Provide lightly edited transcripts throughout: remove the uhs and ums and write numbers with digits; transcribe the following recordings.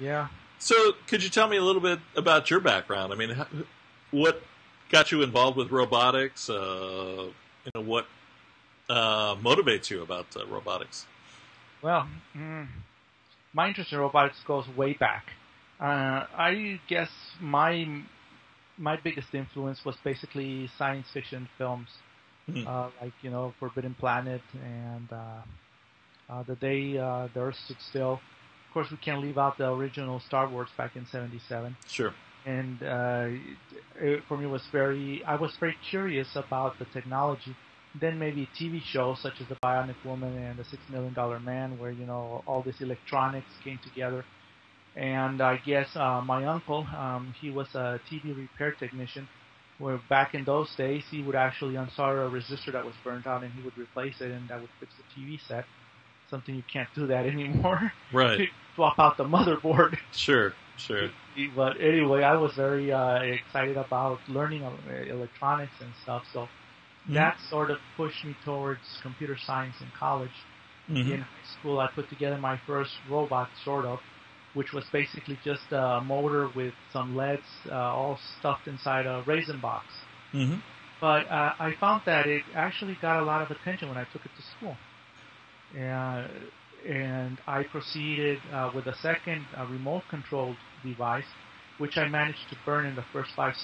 Yeah. So, could you tell me a little bit about your background? I mean, what got you involved with robotics? What motivates you about robotics? Well, my interest in robotics goes way back. I guess my biggest influence was basically science fiction films, like Forbidden Planet and The Day the Earth Stood Still. Of course, we can't leave out the original Star Wars back in '77. Sure. And for me, I was very curious about the technology. Then maybe TV shows such as The Bionic Woman and The $6 Million Man, where all this electronics came together. And I guess my uncle, he was a TV repair technician, where back in those days he would actually unsolder a resistor that was burnt out and he would replace it, and that would fix the TV set. Something you can't do that anymore. Right. Swap out the motherboard. Sure. But anyway, I was very excited about learning electronics and stuff, so that sort of pushed me towards computer science in college. In high school, I put together my first robot, sort of, which was basically just a motor with some LEDs all stuffed inside a raisin box. But I found that it actually got a lot of attention when I took it to school. And I proceeded with a second remote-controlled device, which I managed to burn in the first 5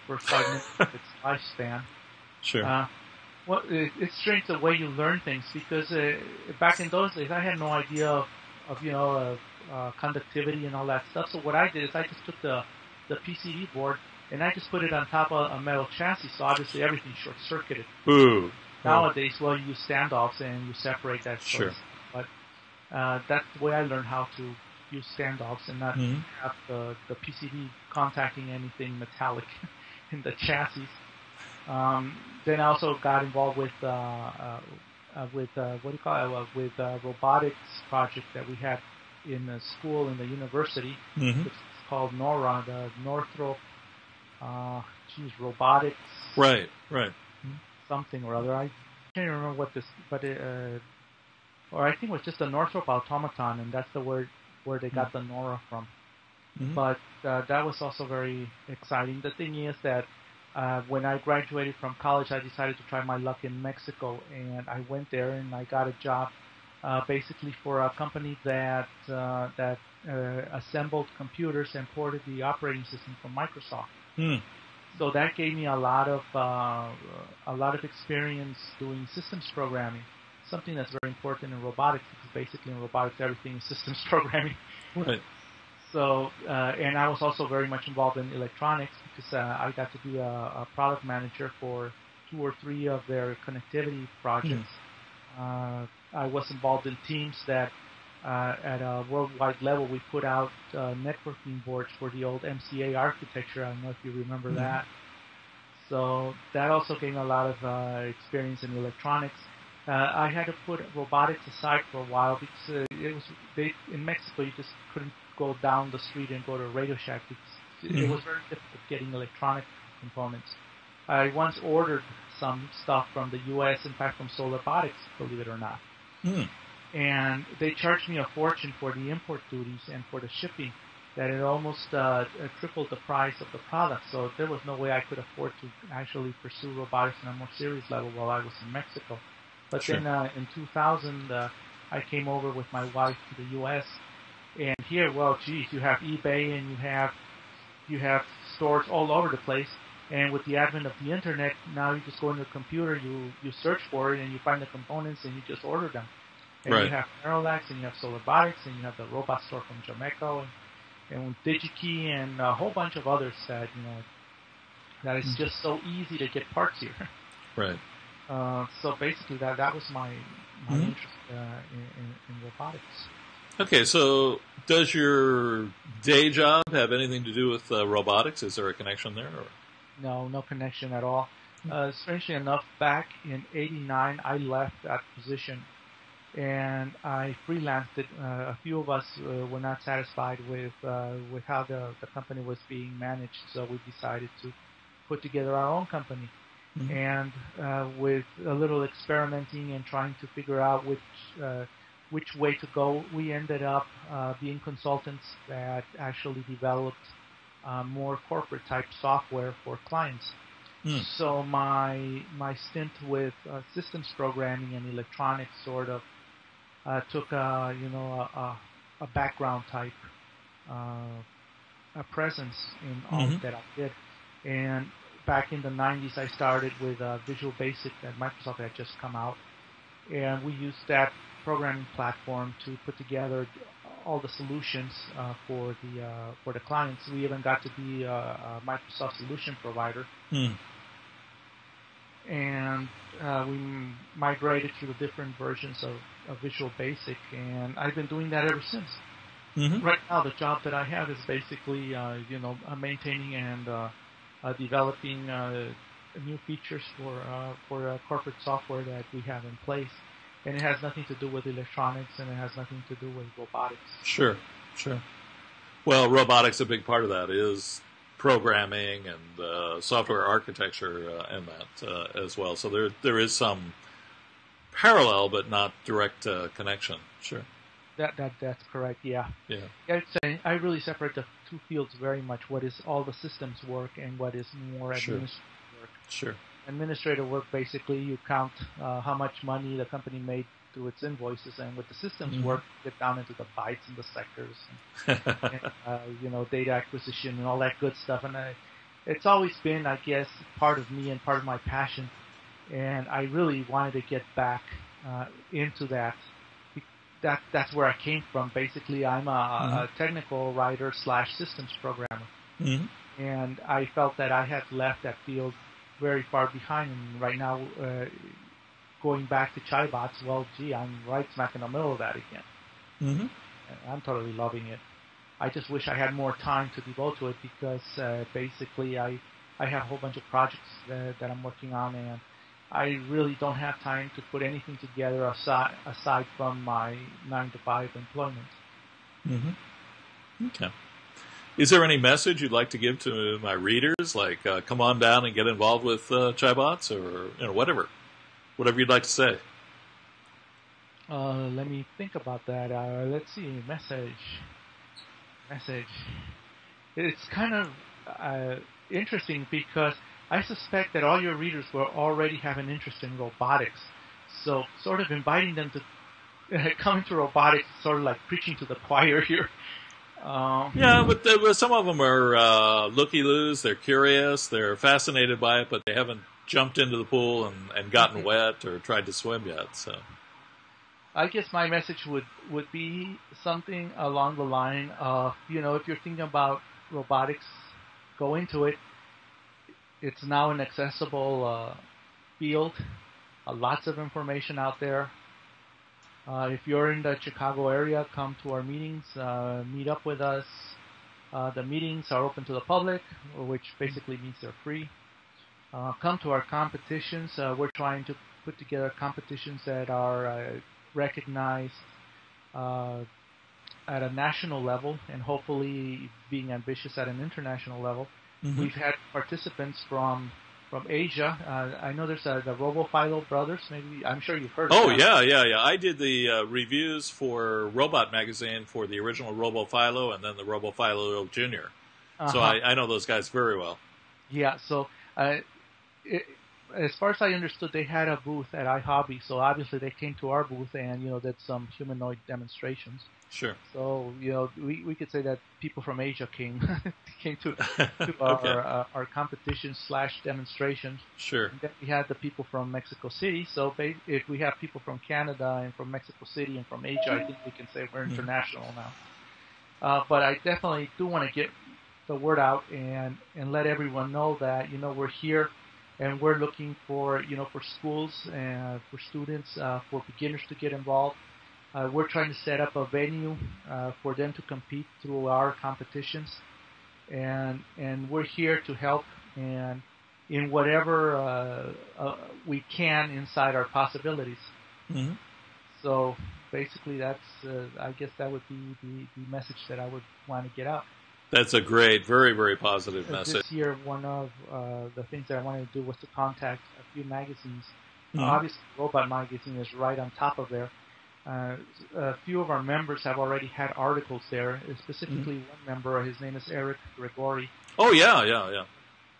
minutes of its lifespan. Sure. Well, it's strange the way you learn things, because back in those days I had no idea of conductivity and all that stuff. So what I did is I just took the PCB board and I just put it on top of a metal chassis. So obviously everything short-circuited. Ooh. Nowadays, well, you use standoffs and you separate that. Sure. But that's the way I learned how to use standoffs and not have the PCB contacting anything metallic in the chassis. Then I also got involved with robotics project that we had in the school in the university, which is called NORA, the Northrop Robotics. Right. Something or other. I can't remember what this, but or I think it was just a Northrop automaton, and that's the word where they got the NORA from. But that was also very exciting. The thing is that when I graduated from college, I decided to try my luck in Mexico, and I went there and I got a job basically for a company that assembled computers and ported the operating system from Microsoft. So that gave me a lot of experience doing systems programming, something that's very important in robotics, because basically in robotics everything is systems programming. Right. So and I was also very much involved in electronics, because I got to be a product manager for 2 or 3 of their connectivity projects. I was involved in teams that at a worldwide level, we put out networking boards for the old MCA architecture. I don't know if you remember that. So that also gave me a lot of experience in electronics. I had to put robotics aside for a while, because in Mexico you just couldn't go down the street and go to a Radio Shack, because it was very difficult getting electronic components. I once ordered some stuff from the U.S., in fact from Robotics, believe it or not. And they charged me a fortune for the import duties and for the shipping, that it almost tripled the price of the product. So there was no way I could afford to actually pursue robotics on a more serious level while I was in Mexico. But then in 2000, I came over with my wife to the U.S. And here, well, geez, you have eBay and you have stores all over the place. And with the advent of the internet, now you just go into a computer, you search for it, and you find the components, and you just order them. And you have Parallax, and you have Robotics, and you have the Robot Store from Jameco, and DigiKey, and a whole bunch of others that that it's just so easy to get parts here. Right. So basically, that was my interest in robotics. Okay, so does your day job have anything to do with robotics? Is there a connection there? Or? No connection at all. Strangely enough, back in '89, I left that position and I freelanced it. A few of us were not satisfied with how the company was being managed, so we decided to put together our own company. And with a little experimenting and trying to figure out which way to go. We ended up being consultants that actually developed more corporate type software for clients. So my stint with systems programming and electronics sort of took a background type a presence in all that I did. And back in the 90s, I started with Visual Basic that Microsoft had just come out, and we used that programming platform to put together all the solutions for the clients. We even got to be a Microsoft solution provider. And we migrated to the different versions of Visual Basic, and I've been doing that ever since. Right now, the job that I have is basically, maintaining and developing new features for corporate software that we have in place, and it has nothing to do with electronics, and it has nothing to do with robotics. Sure. Well, robotics, a big part of that is programming and software architecture and that as well. So there is some parallel, but not direct connection. Sure. That's correct. Yeah. I really separate the two fields very much. What is all the systems work and what is more administrative work. Sure. Administrative work, basically, you count how much money the company made through its invoices, and with the systems work, you get down into the bytes and the sectors, and, data acquisition and all that good stuff. And it's always been, I guess, part of me and part of my passion. And I really wanted to get back into that. That's where I came from. Basically, I'm a technical writer / systems programmer. And I felt that I had left that field very far behind. And right now, going back to Chibots, well, gee, I'm right smack in the middle of that again. I'm totally loving it. I just wish I had more time to devote to it because basically I have a whole bunch of projects that I'm working on, and I really don't have time to put anything together aside from my 9-to-5 employment. Okay. Is there any message you'd like to give to my readers, like come on down and get involved with Chibots, or whatever you'd like to say? Let me think about that. Let's see. Message. It's kind of interesting because I suspect that all your readers will already have an interest in robotics. So sort of inviting them to come into robotics is sort of like preaching to the choir here. But some of them are looky-loos. They're curious. They're fascinated by it, but they haven't jumped into the pool and gotten wet or tried to swim yet. So, I guess my message would be something along the line of, if you're thinking about robotics, go into it. It's now an accessible field. Lots of information out there. If you're in the Chicago area, come to our meetings, meet up with us. The meetings are open to the public, which basically means they're free. Come to our competitions. We're trying to put together competitions that are recognized at a national level and hopefully being ambitious at an international level. We've had participants from Asia. I know there's the RoboPhilo brothers. Maybe I'm sure you've heard of them. Yeah. I did the reviews for Robot Magazine for the original RoboPhilo and then the RoboPhilo Junior. So I know those guys very well. Yeah. So as far as I understood, they had a booth at iHobby. So obviously they came to our booth and did some humanoid demonstrations. Sure. So we could say that people from Asia came to Okay. our competition / demonstrations. Sure. And then we had the people from Mexico City. So if we have people from Canada and from Mexico City and from Asia, I think we can say we're international now. But I definitely do want to get the word out and let everyone know that we're here and we're looking for for schools and for students, for beginners to get involved. We're trying to set up a venue for them to compete through our competitions, and we're here to help and in whatever we can inside our possibilities. So basically, that's I guess that would be the message that I would want to get out. That's a great, very, very positive message. This year, one of the things that I wanted to do was to contact a few magazines. Obviously, Robot Magazine is right on top of there. A few of our members have already had articles there. Specifically, one member, his name is Eric Gregori. Oh, yeah.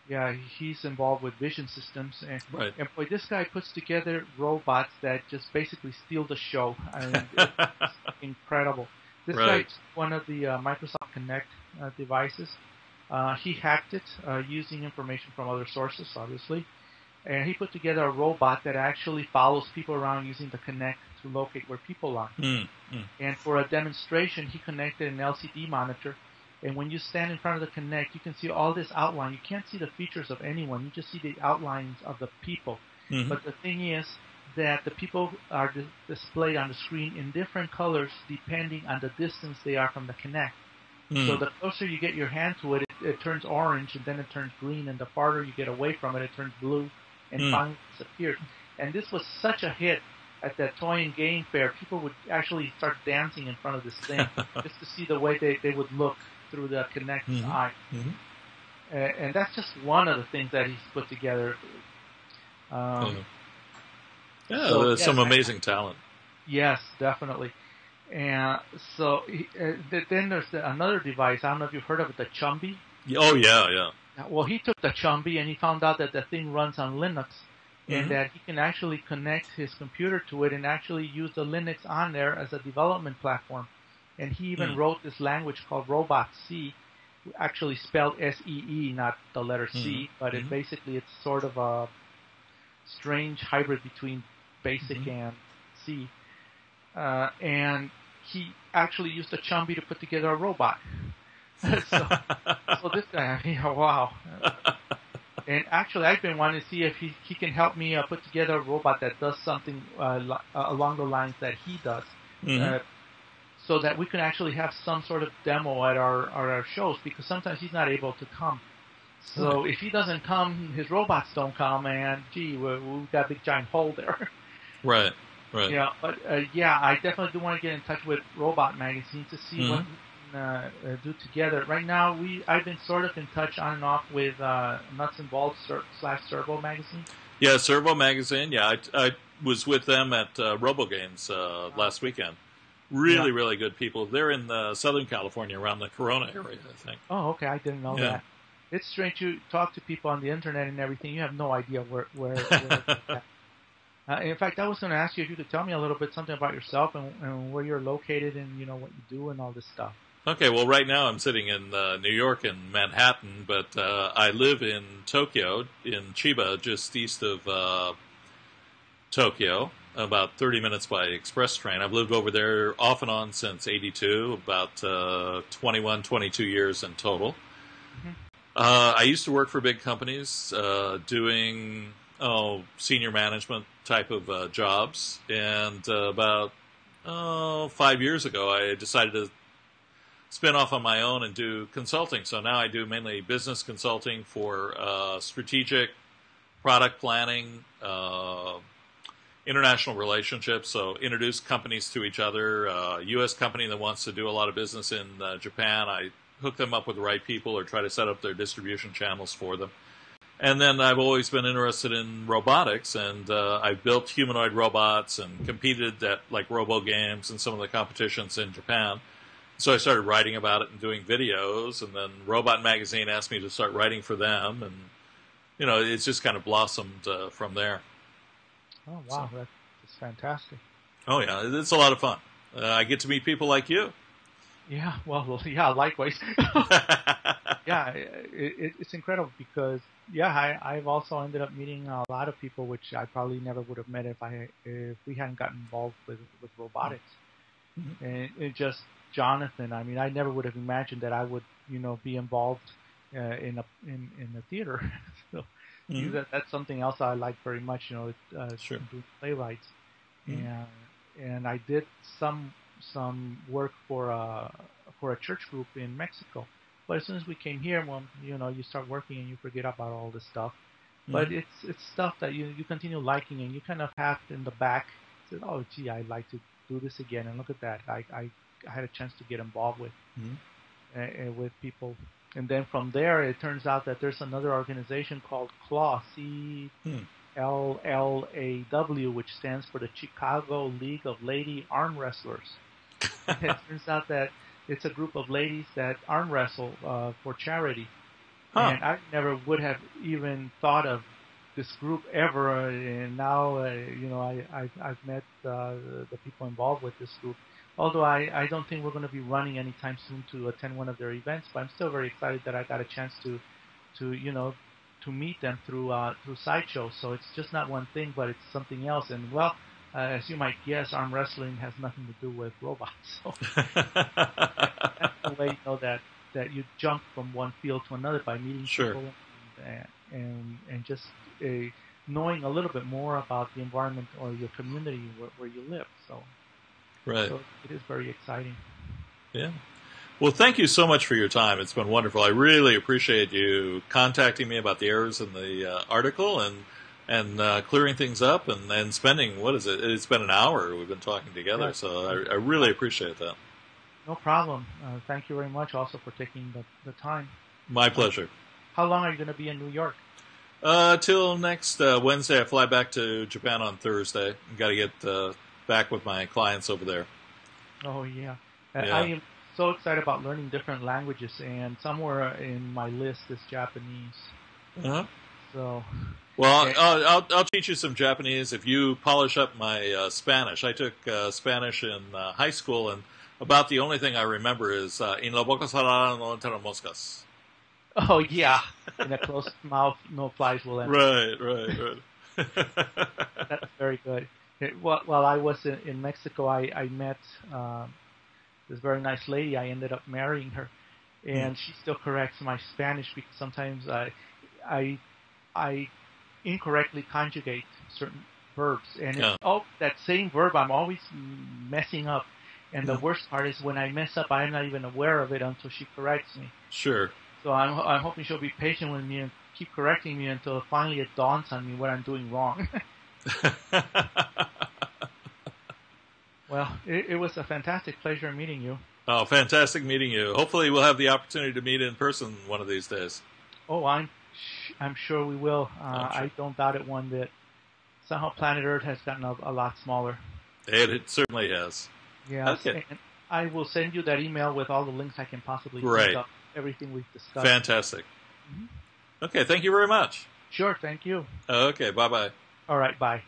Yeah, he's involved with vision systems, Right. and boy, this guy puts together robots that just basically steal the show. I mean, it's incredible. This Right. guy's one of the Microsoft Connect devices. He hacked it using information from other sources, obviously, and he put together a robot that actually follows people around using the Connect to locate where people are. And for a demonstration, he connected an LCD monitor. And when you stand in front of the Connect, you can see all this outline. You can't see the features of anyone. You just see the outlines of the people. But the thing is that the people are displayed on the screen in different colors depending on the distance they are from the Connect. So the closer you get your hand to it, it turns orange, and then it turns green. And the farther you get away from it, it turns blue, and finally disappears. And this was such a hit at that toy and game fair. People would actually start dancing in front of this thing just to see the way they would look through the Connect eye. And that's just one of the things that he's put together. There's some amazing talent. Yes, definitely. And so then there's another device. I don't know if you've heard of it, the Chumby. Oh, yeah. Well, he took the Chumby and he found out that the thing runs on Linux, and that he can actually connect his computer to it and actually use the Linux on there as a development platform. And he even wrote this language called Robots C, actually spelled S-E-E, not the letter C, but it basically it's sort of a strange hybrid between BASIC and C. And he actually used a Chumby to put together a robot. so this guy, wow. And actually, I've been wanting to see if he can help me put together a robot that does something along the lines that he does. So that we can actually have some sort of demo at our shows, because sometimes he's not able to come. So if he doesn't come, his robots don't come, and we've got a big giant hole there. Right. Yeah, but I definitely do want to get in touch with Robot Magazine to see what we can do together. Right now, I've been sort of in touch on and off with Nuts and Bolts / Servo Magazine. Yeah, Servo Magazine. Yeah, I was with them at RoboGames last weekend. Really good people. They're in Southern California, around the Corona area, I think. Oh, okay. I didn't know that. It's strange. You talk to people on the internet and everything. You have no idea where in fact, I was going to ask you if you could tell me a little bit something about yourself and where you're located and what you do and all this stuff. Okay. Well, right now I'm sitting in New York in Manhattan, but I live in Tokyo, in Chiba, just east of Tokyo. About 30 minutes by express train. I've lived over there off and on since '82, about 21, 22 years in total. I used to work for big companies doing senior management type of jobs, and about 5 years ago I decided to spin off on my own and do consulting. So now I do mainly business consulting for strategic product planning, international relationships, so introduce companies to each other. A U.S. company that wants to do a lot of business in Japan, I hook them up with the right people or try to set up their distribution channels for them. And then I've always been interested in robotics, and I've built humanoid robots and competed at like RoboGames and some of the competitions in Japan. So I started writing about it and doing videos, and then Robot Magazine asked me to start writing for them, and it's just kind of blossomed from there. Oh, wow. So. That's fantastic. Oh, yeah. It's a lot of fun. I get to meet people like you. Yeah, well, yeah, likewise. Yeah, it's incredible because, I've also ended up meeting a lot of people which I probably never would have met if we hadn't gotten involved with robotics. And it just Jonathan, I mean, I never would have imagined that I would, be involved in the theater. So, that's something else I like very much, Sure. doing playwrights. And I did some work for a church group in Mexico. But as soon as we came here, well, you start working and you forget about all this stuff. But it's stuff that you continue liking, and you kind of have in the back, said, oh, gee, I'd like to do this again. And look at that. I had a chance to get involved with people. And then from there, it turns out that there's another organization called CLAW, LLAW, which stands for the Chicago League of Lady Arm Wrestlers. It turns out that it's a group of ladies that arm wrestle for charity. Huh. And I never would have even thought of this group ever. And now, I've met the people involved with this group. Although I don't think we're going to be running anytime soon to attend one of their events, but I'm still very excited that I got a chance to meet them through sideshows. So it's just not one thing, but it's something else. And well, as you might guess, arm wrestling has nothing to do with robots. So that's the way that you jump from one field to another by meeting people and just knowing a little bit more about the environment or your community where you live. So it is very exciting. Yeah. Well, thank you so much for your time. It's been wonderful. I really appreciate you contacting me about the errors in the article and clearing things up and spending, what is it? It's been an hour we've been talking together, so I really appreciate that. No problem. Thank you very much also for taking the time. My pleasure. How long are you going to be in New York? Till next Wednesday. I fly back to Japan on Thursday. I've got to get back with my clients over there. Oh, yeah. I am so excited about learning different languages, and somewhere in my list is Japanese. Uh-huh. So, well, I'll teach you some Japanese if you polish up my Spanish. I took Spanish in high school, and about the only thing I remember is "In la boca cerrada no entran moscas." Oh, yeah. In a closed mouth, no flies will enter. Right. That's very good. While I was in Mexico, I met this very nice lady. I ended up marrying her, and she still corrects my Spanish because sometimes I incorrectly conjugate certain verbs, and that same verb I'm always messing up. And the worst part is when I mess up, I'm not even aware of it until she corrects me. Sure. So I'm hoping she'll be patient with me and keep correcting me until finally it dawns on me what I'm doing wrong. Well, it was a fantastic pleasure meeting you. Oh, fantastic meeting you. Hopefully we'll have the opportunity to meet in person one of these days. Oh, I'm sure we will. Sure. I don't doubt it one bit. Somehow planet Earth has gotten a lot smaller. It certainly has. Yeah. Okay. And I will send you that email with all the links I can possibly think of, everything we've discussed. Fantastic. Mm-hmm. Okay, thank you very much. Sure, thank you. Okay, bye-bye. All right, bye.